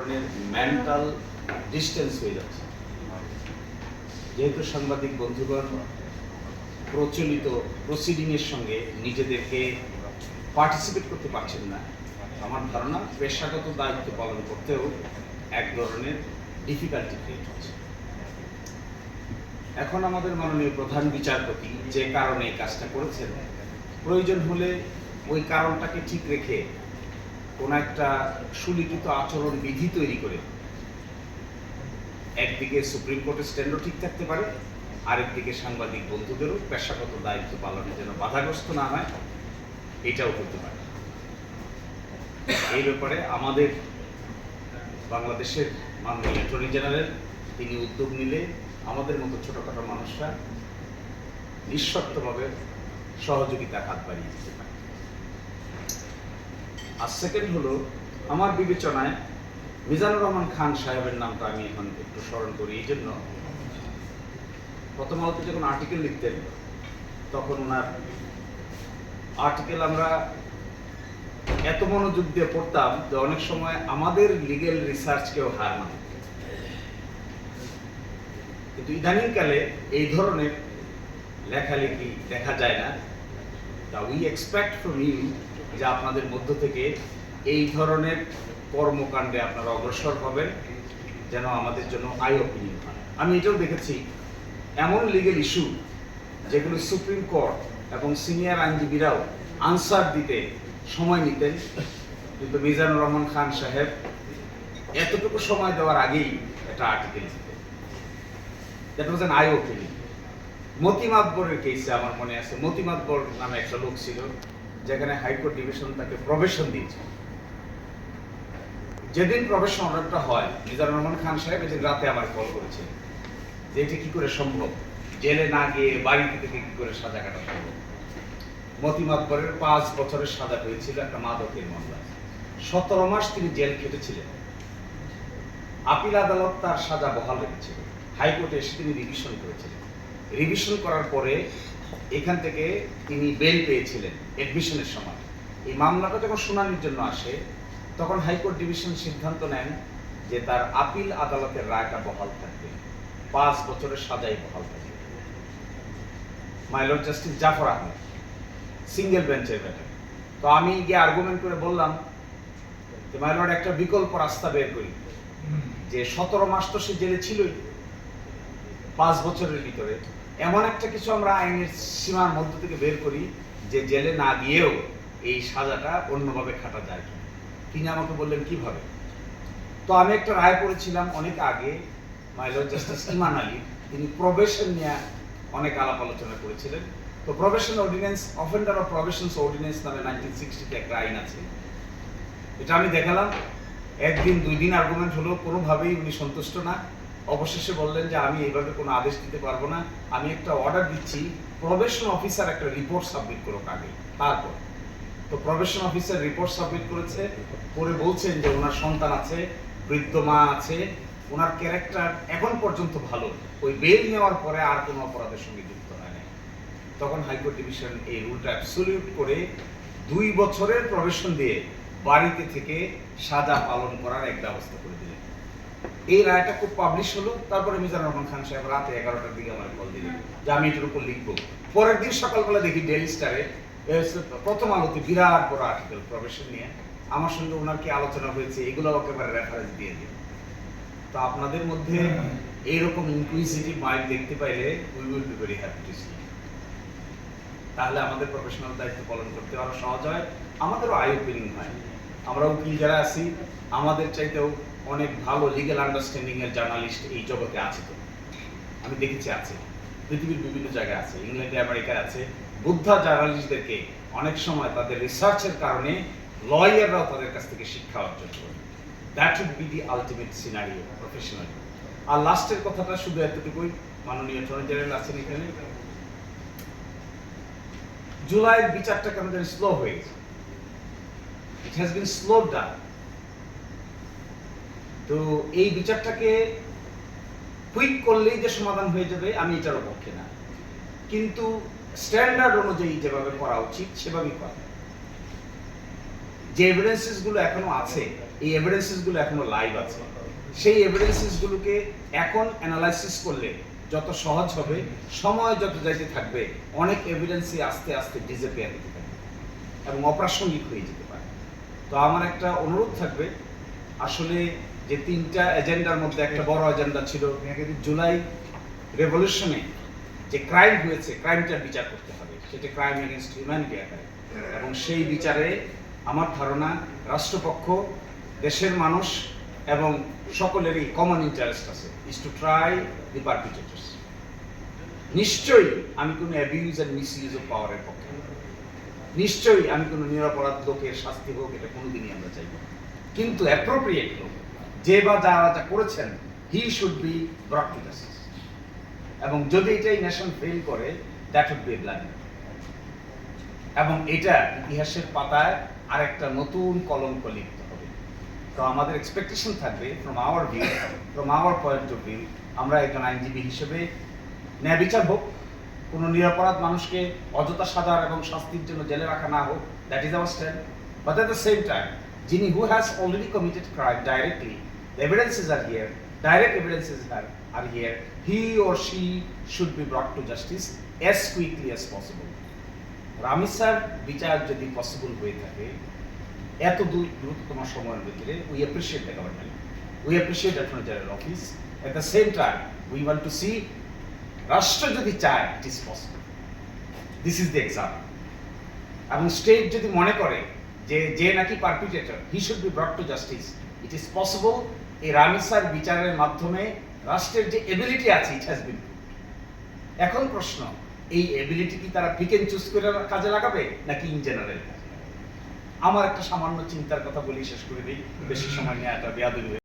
ধরনের mental distance হয়ে যাচ্ছে। যেহেতু সাংবাদিক বন্ধুগণ প্রচলিত প্রসিডিংয়ের সঙ্গে নিজেদেরকে পার্টিসিপেট করতে পারছেন না, আমার ধারণা পেশাগত দায়িত্ব পালন করতেও এক ধরনের ডিফিকাল্টি ক্রিয়েট হচ্ছে। এখন আমাদের মাননীয় প্রধান বিচারপতি যে কারণে এই কাজটা করেছেন, প্রয়োজন হলে ওই কারণটাকে ঠিক রেখে কোন একটা সুলিখিত আচরণ বিধি তৈরি করে একদিকে সুপ্রিম কোর্টের স্ট্যান্ডও ঠিক থাকতে পারে, আরেকদিকে সাংবাদিক বন্ধুদেরও পেশাগত দায়িত্ব পালনে যেন বাধাগ্রস্ত না হয়, এটাও হতে পারে। এই ব্যাপারে আমাদের বাংলাদেশের মাননীয় অ্যাটর্নি জেনারেল তিনি উদ্যোগ নিলে আমাদের মতো ছোটখাটো মানুষরা নিঃশর্তভাবে সহযোগিতার হাত বাড়িয়ে দিতে পারে। আর সেকেন্ড হলো, আমার বিবেচনায় মিজানুর রহমান খান সাহেবের নামটা আমি এখন একটু স্মরণ করি। এই জন্য প্রথম আলোতে যখন আর্টিকেল লিখতেন, তখন ওনার আর্টিকেল আমরা এত মনোযোগ দিয়ে পড়তাম যে অনেক সময় আমাদের লিগেল রিসার্চকেও হার মানে। কিন্তু ইদানিংকালে এই ধরনের লেখালেখি দেখা যায় না। তা উই এক্সপেক্ট ফ্রম ইউ যে আপনাদের মধ্য থেকে এই ধরনের কর্মকাণ্ডে আপনারা অগ্রসর হবেন, যেন আমাদের জন্য আই ওপেনিং হয়। আমি এটাও দেখেছি এমন লিগেল ইস্যু যেগুলো সুপ্রিম কোর্ট এবং সিনিয়র আইনজীবীরাও আনসার দিতে সময় নিতেন, কিন্তু মিজানুর রহমান খান সাহেব এতটুকু সময় দেওয়ার আগেই একটা আর্টিকেল দিতেন। That was an eye opening. Moti মাতবরের কেসে আমার মনে আছে, মতি মাতবর নামে একটা লোক ছিল, যেখানে হাইকোর্ট ডিভিশন তাকে প্রবেশন দিয়েছে। যেদিন প্রবেশন অর্ডারটা হয়, মিজানুর রহমান খান সাহেব এদিন রাতে আমার কল করেছে যে এটা কি করে সম্ভব, জেলে না গিয়ে বাড়িতে থেকে কি করে সাজা কাটা সম্ভব। মতি মাতবরের 5 বছরের সাজা হয়েছিল একটা মাদকের মামলায়। 17 মাস তিনি জেল খেটেছিলেন। আপিল আদালত তার সাজা বহাল রেখেছিল। হাইকোর্টে এসে তিনি রিভিশন করেছিলেন। রিভিশন করার পরে এখান থেকে তিনি বেল পেয়েছিলেন এডমিশনের সময়। এই মামলাটা যখন শুনানির জন্য আসে, তখন হাইকোর্ট ডিভিশন সিদ্ধান্ত নেন যে তার আপিল আদালতের রায়টা বহাল থাকবে, 5 বছরের সাজাই বহাল থাকবে। My lord justice Zafar Ahmed, single বেঞ্চের ব্যাপারে। তো আমি গিয়ে আর্গুমেন্ট করে বললাম যে মাই লর্ড, একটা বিকল্প রাস্তা বের করি, যে 17 মাস তো সে জেলে ছিলই, 5 বছরের ভিতরে এমন একটা কিছু আমরা আইনের সীমার মধ্য থেকে বের করি যে জেলে না গিয়েও এই সাজাটা অন্যভাবে খাটা যায়। তিনি আমাকে বললেন কিভাবে। তো আমি একটা রায় পড়েছিলাম অনেক আগে, my lord justice Iman Ali, তিনি প্রবেশন নিয়ে অনেক আলাপ আলোচনা করেছিলেন। তো probation ordinance, offender of probations ordinance নামে 1960-তে একটা আইন আছে। এটা আমি দেখালাম, 1 দিন 2 দিন আর্গুমেন্ট হলো, কোনোভাবেই উনি সন্তুষ্ট না। অবশেষে বললেন যে আমি এইভাবে কোনো আদেশ দিতে পারবো না, আমি একটা অর্ডার দিচ্ছি, প্রবেশন অফিসার একটা রিপোর্ট সাবমিট করুক আগে, তারপর। তো প্রবেশন অফিসার রিপোর্ট সাবমিট করেছে, করে বলছেন যে ওনার সন্তান আছে, বৃদ্ধ মা আছে, ওনার ক্যারেক্টার এখন পর্যন্ত ভালো, ওই বেল নেওয়ার পরে আর কোনো অপরাধের সঙ্গে যুক্ত হয় না। তখন হাইকোর্ট ডিভিশন এই রুলটা অ্যাবসলিউট করে 2 বছরের প্রবেশন দিয়ে বাড়িতে থেকে সাজা পালন করার এক ব্যবস্থা করে দিলেন। এই রায়টা খুব পাবলিশ হলো। তারপরে মিজানুর রহমান খান সাহেব রাতে 11টার দিকে আমার কল দিলেন যে আমি এটার উপর লিখবো। পরের দিন সকালবেলা দেখি ডেইলি স্টারে, প্রথম আলোতে বিরাট বড় আর্টিকেল প্রবেশন নিয়ে। আমার সঙ্গে ওনার কি আলোচনা হয়েছে এগুলো একেবারে রেফারেন্স দিয়ে দিন। তো আপনাদের মধ্যে এইরকম ইনকুইজিটিভ মাইন্ড দেখতে পাইলে we will be very happy to see. তাহলে আমাদের প্রফেশনাল দায়িত্ব পালন করতে আরো সহজ হয়, আমাদেরও আই ওপেনিং হয়। আমরা উকিল যারা আছি, আমাদের চাইতেও অনেক ভালো লিগ্যাল আন্ডারস্ট্যান্ডিং এর জার্নালিস্ট এই জগতে আছে। তো আমি দেখেছি আছে, পৃথিবীর বিভিন্ন জায়গায় আছে, ইংল্যান্ডে আমেরিকায় আছে। বুদ্ধা জার্নালিস্টদেরকে অনেক সময় তাদের রিসার্চের কারণে লয়াররাও তাদের কাছ থেকে শিক্ষা অর্জন করে। That would be the ultimate scenario professional. আর লাস্টের কথাটা শুধু এতটুকুই, মাননীয় অ্যাটর্নি জেনারেল আছেন এখানে, জুলাইয়ের বিচারটা কেন যেন স্লো হয়ে গেছে। It has been স্লোড down. তো এই বিচারটাকে কুইক করলেই যে সমাধান হয়ে যাবে আমি এটার পক্ষে না, কিন্তু স্ট্যান্ডার্ড অনুযায়ী যেভাবে করা উচিত সেভাবেই করা। যে এভিডেন্সেস গুলো এখনো আছে এই এভিডেন্সেসগুলো এখনো লাইভ আছে। সেই এভিডেন্সেসগুলোকে এখন অ্যানালাইসিস করলে যত সহজ হবে, সময় যত যাইতে থাকবে, অনেক এভিডেন্সই আস্তে আস্তে ডিসঅ্যাপিয়ার হতে থাকবে এবং অপ্রাসঙ্গিক হয়ে যেতে পারে। তো আমার একটা অনুরোধ থাকবে, আসলে যে 3টা এজেন্ডার মধ্যে একটা বড় এজেন্ডা ছিল জুলাই রেভলিউশনে যে ক্রাইম হয়েছে, ক্রাইমটার বিচার করতে হবে, সেটা ক্রাইম এগেনস্ট হিউম্যানিটি আকারে। এবং সেই বিচারে আমার ধারণা রাষ্ট্রপক্ষ, দেশের মানুষ এবং সকলেরই কমন ইন্টারেস্ট আছে, ইজ টু ট্রাই দি পারপিট্রেটরস। নিশ্চয়ই আমি কোনো অ্যাবিউজ অ্যান্ড মিসইউজ অফ পাওয়ারের পক্ষে, নিশ্চয়ই আমি কোনো নিরপরাধ লোকের শাস্তি হোক, এটা কোনোদিনই আমরা চাইব না। কিন্তু অ্যাপ্রোপ্রিয়েট লোক, যে বা যারা যা করেছেন, he should be brought to justice. এবং যদি এটাই নেশন ফেল করে, that would be a blood. এবং এটা ইতিহাসের পাতায় আরেকটা নতুন কলঙ্ক লিখতে হবে। তো আমাদের এক্সপেকটেশন থাকবে from our view, from our point of view, আমরা একজন আইনজীবী হিসেবে ন্যায় বিচার হোক, কোনো নিরপরাধ মানুষকে অযথা সাজার এবং শাস্তির জন্য জেলে রাখা না হোক, that is our stand. But at the same time, যিনি who has already committed crime directly, the evidences are here, direct evidences are here, he or she should be brought to justice as quickly as possible. Ramiz sir বিচার যদি possible হয়ে থাকে এত দ্রুততম সময়ের ভিতরে, we appreciate the government, we appreciate attorney general office. At the same time we want to see, রাষ্ট্র যদি চায়, it is possible. This is the example. এবং স্টেট যদি মনে করে যে নাকি perpetrator, he should be brought to justice, it is possible. এই রামিজ স্যার বিচারের মাধ্যমে রাষ্ট্রের যে এবিলিটি আছে, ইট হ্যাজ বিন। এখন প্রশ্ন, এই এবিলিটি কি তারা পিক এন্ড চুজ করে কাজে লাগাবে নাকি ইন জেনারেল? আমার একটা সামান্য চিন্তার কথা বলি, শেষ করে দিই, বেশি সময় নেওয়াটা বেয়াদবি।